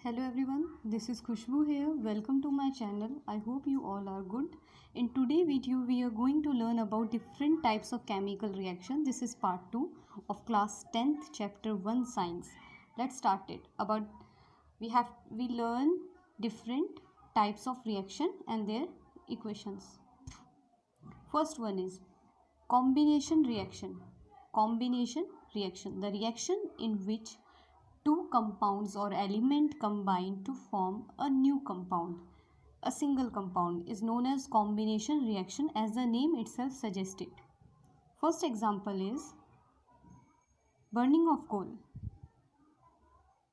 Hello everyone, this is Khushbu here. Welcome to my channel. I hope you all are good. In today's video, we are going to learn about different types of chemical reaction. This is part 2 of class 10th chapter 1 science. Let's start it. We learn different types of reaction and their equations. First one is combination reaction. Combination reaction, the reaction in which two compounds or element combine to form a new compound. A single compound is known as combination reaction, as the name itself suggests it. First example is burning of coal.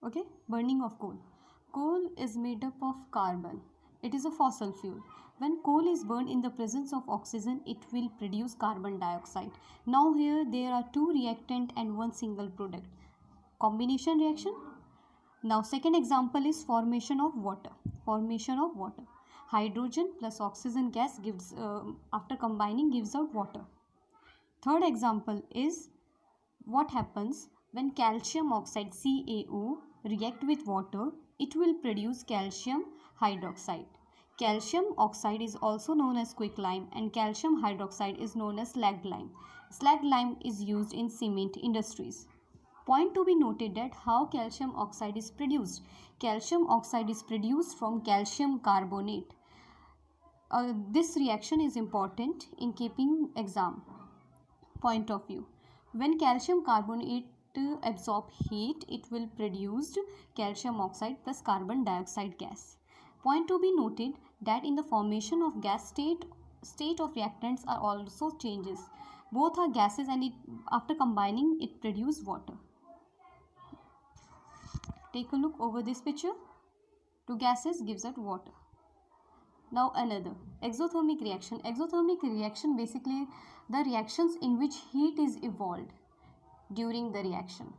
Okay, burning of coal. Coal is made up of carbon. It is a fossil fuel. When coal is burned in the presence of oxygen, it will produce carbon dioxide. Now here there are two reactant and one single product. Combination reaction. Now second example is formation of water. Formation of water. Hydrogen plus oxygen gas gives after combining gives out water. Third example is what happens when calcium oxide CaO react with water. It will produce calcium hydroxide. Calcium oxide is also known as quicklime and calcium hydroxide is known as slagged lime. Slagged lime is used in cement industries. Point to be noted that how calcium oxide is produced. Calcium oxide is produced from calcium carbonate. This reaction is important in keeping exam point of view. When calcium carbonate absorb heat, it will produce calcium oxide plus carbon dioxide gas. Point to be noted that in the formation of gas state of reactants are also changes. Both are gases and after combining it produce water. Take a look over this picture. Two gases gives out water. Now another exothermic reaction. Exothermic reaction basically the reactions in which heat is evolved during the reaction.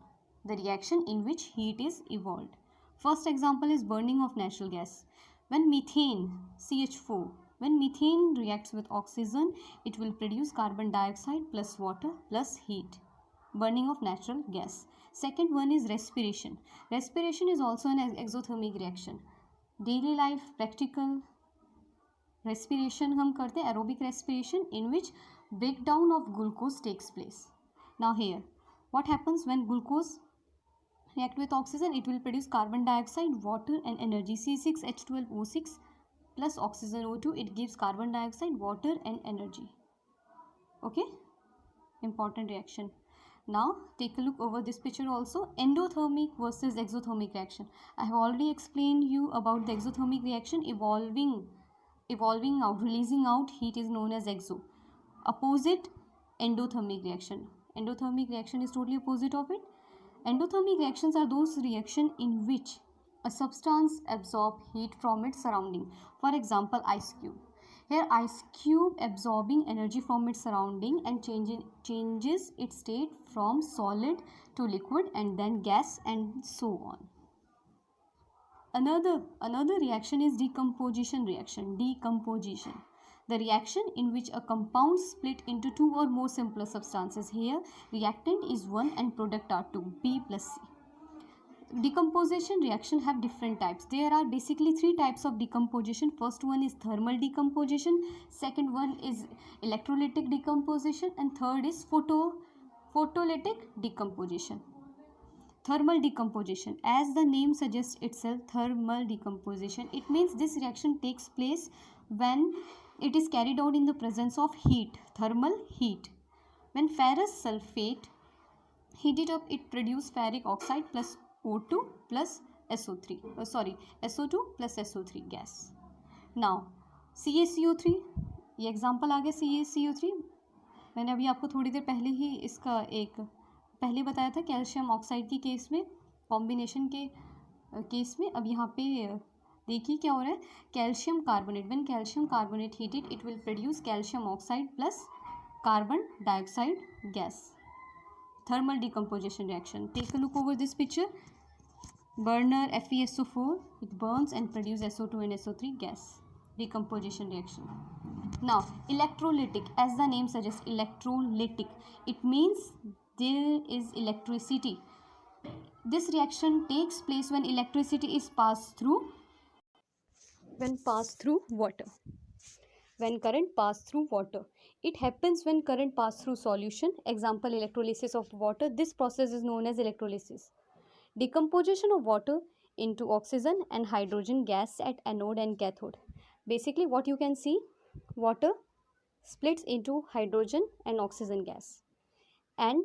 The reaction in which heat is evolved. First example is burning of natural gas. When methane CH4, when methane reacts with oxygen, it will produce carbon dioxide plus water plus heat. Burning of natural gas. Second one is respiration. Respiration is also an exothermic reaction. Daily life practical respiration हम करते हैं aerobic respiration in which breakdown of glucose takes place. Now here what happens when glucose react with oxygen? It will produce carbon dioxide, water and energy. C6H12O6 plus oxygen O2, it gives carbon dioxide, water and energy. Okay, important reaction. Now take a look over this picture also. Endothermic versus exothermic reaction. I have already explained you about the exothermic reaction. Evolving out, releasing out heat is known as exo. Opposite endothermic reaction. Endothermic reaction is totally opposite of it. Endothermic reactions are those reactions in which a substance absorbs heat from its surrounding. For example, ice cube. Here ice cube absorbing energy from its surrounding and changes its state from solid to liquid and then gas and so on. Another reaction is decomposition reaction. Decomposition. The reaction in which a compound split into two or more simpler substances. Here reactant is 1 and product are 2, B plus C. Decomposition reaction have different types. There are basically three types of decomposition. First one is thermal decomposition, second one is electrolytic decomposition and third is photolytic decomposition. Thermal decomposition, as the name suggests itself, thermal decomposition, it means this reaction takes place when it is carried out in the presence of heat, thermal heat. When ferrous sulfate heated up, it produces ferric oxide plus O2 plus SO3. SO2 plus SO3 gas. Now CaCO3, ये example आ गया CaCO3. मैंने अभी आपको थोड़ी देर पहले ही इसका एक पहले बताया था कैल्शियम ऑक्साइड की केस में, कॉम्बिनेशन के केस में. अब यहाँ पे देखिए क्या हो रहा है. Calcium carbonate, when calcium carbonate heated it will produce calcium oxide plus carbon dioxide gas. Thermal decomposition reaction. Take a look over this picture. Burner FeSO4, it burns and produces SO2 and SO3 gas. Decomposition reaction. Now electrolytic, as the name suggests, electrolytic, it means there is electricity This reaction takes place when electricity is passed through water. When current pass through water. It happens when current pass through solution. Example, electrolysis of water. This process is known as electrolysis. Decomposition of water into oxygen and hydrogen gas at anode and cathode. Basically what you can see, water splits into hydrogen and oxygen gas, and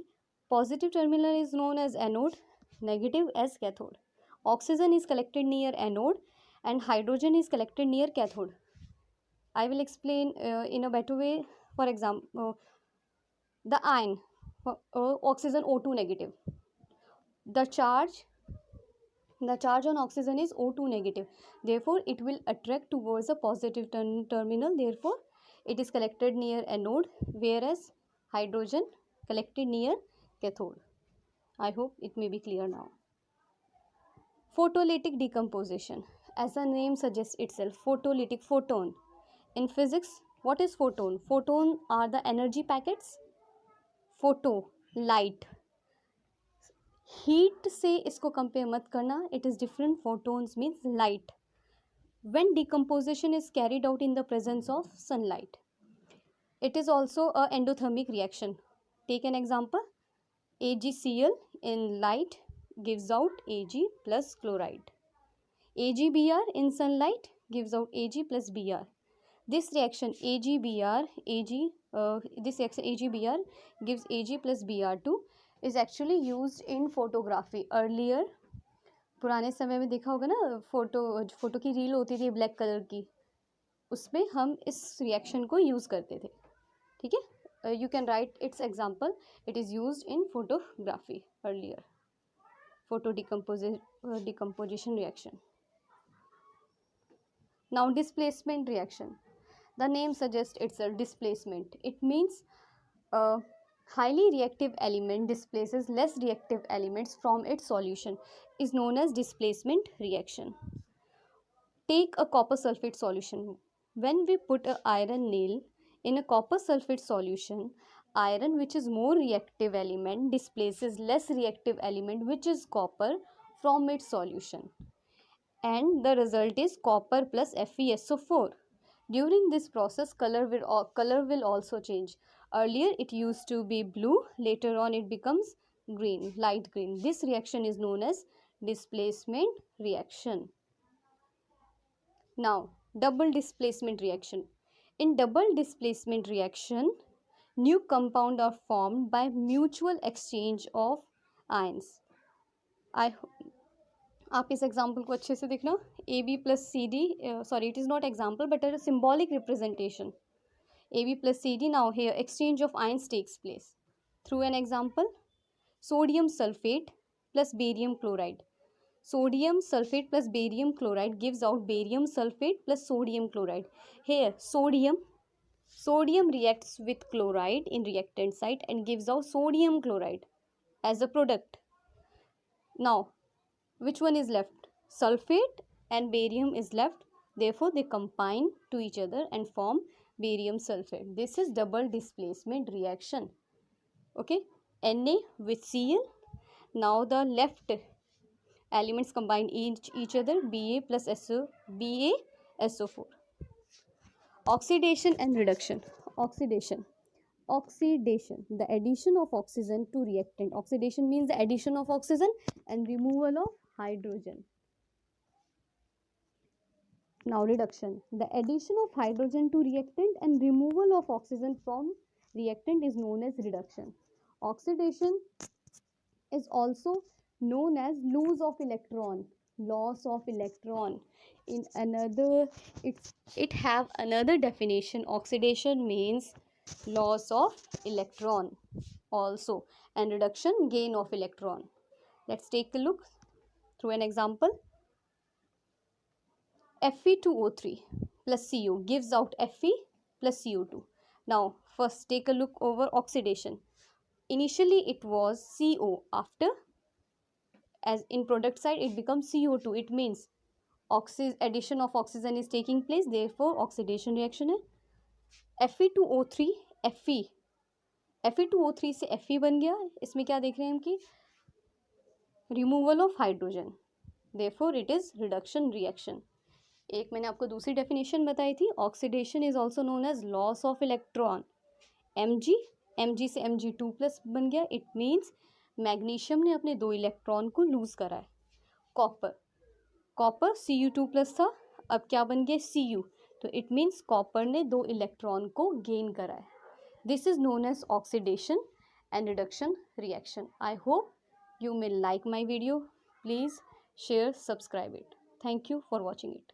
positive terminal is known as anode, negative as cathode. Oxygen is collected near anode and hydrogen is collected near cathode. I will explain in a better way. For example, the ion, oxygen O2 negative. The charge on oxygen is O2 negative. Therefore, it will attract towards a positive terminal. Therefore, it is collected near anode, whereas hydrogen collected near cathode. I hope it may be clear now. Photolytic decomposition. As the name suggests itself, photolytic, photon. In physics, what is photon? Photon are the energy packets. Photo, light. Heat से इसको compare मत करना. It is different. Photons means light. When decomposition is carried out in the presence of sunlight. It is also a endothermic reaction. Take an example. AgCl in light gives out Ag plus chloride. AgBr in sunlight gives out Ag plus Br. This reaction AgBr gives Ag plus Br2 is actually used in photography. Earlier, पुराने समय में देखा होगा ना, photo की reel होती थी black colour की, उसमें हम इस रिएक्शन को यूज़ करते थे. ठीक है, you can write it's example. It is used in photography earlier. Photo decomposition reaction. Now displacement reaction. The name suggests itself, displacement. It means a highly reactive element displaces less reactive elements from its solution, is known as displacement reaction. Take a copper sulfate solution. When we put an iron nail in a copper sulfate solution, iron, which is more reactive element, displaces less reactive element, which is copper, from its solution, and the result is copper plus FeSO4. During this process, color will also change. Earlier it used to be blue, later on it becomes green, light green. This reaction is known as displacement reaction. Now, double displacement reaction. In double displacement reaction, new compound are formed by mutual exchange of ions. आप इस example को अच्छे से देखना. AB plus CD, sorry, it is not example but a symbolic representation. AB plus CD. Now here exchange of ions takes place through an example. Sodium sulfate plus barium chloride. Sodium sulfate plus barium chloride gives out barium sulfate plus sodium chloride. Here sodium reacts with chloride in reactant site and gives out sodium chloride as a product. Now which one is left? Sulfate and barium is left. Therefore, they combine to each other and form barium sulfate. This is double displacement reaction. Okay, Na with Cl. Now the left elements combine each other. Ba plus BaSO4. Oxidation and reduction. Oxidation. The addition of oxygen to reactant. Oxidation means the addition of oxygen and removal of hydrogen. Now reduction. The addition of hydrogen to reactant and removal of oxygen from reactant is known as reduction. Oxidation is also known as loss of electron. In another, it have another definition. Oxidation means loss of electron also, and reduction, gain of electron. Let's take a look through an example. Fe2O3 plus CO gives out Fe plus CO2. Now first take a look over oxidation. Initially it was CO. After, as in product side, it becomes CO2. It means addition of oxygen is taking place. Therefore oxidation reaction है. Fe2O3 Fe2O3 से Fe बन गया. इसमें क्या देख रहे हैं हम कि removal of hydrogen, therefore it is reduction reaction. एक मैंने आपको दूसरी डेफिनेशन बताई थी, oxidation is also known as loss of electron. Mg से Mg2+ बन गया, इट मीन्स मैग्नीशियम ने अपने 2 इलेक्ट्रॉन को लूज करा है। कॉपर Cu2+ था, अब क्या बन गया Cu, तो इट मीन्स कॉपर ने 2 इलेक्ट्रॉन को गेन करा है। This is known as oxidation and reduction reaction. I hope you may like my video. Please share, subscribe it. Thank you for watching it.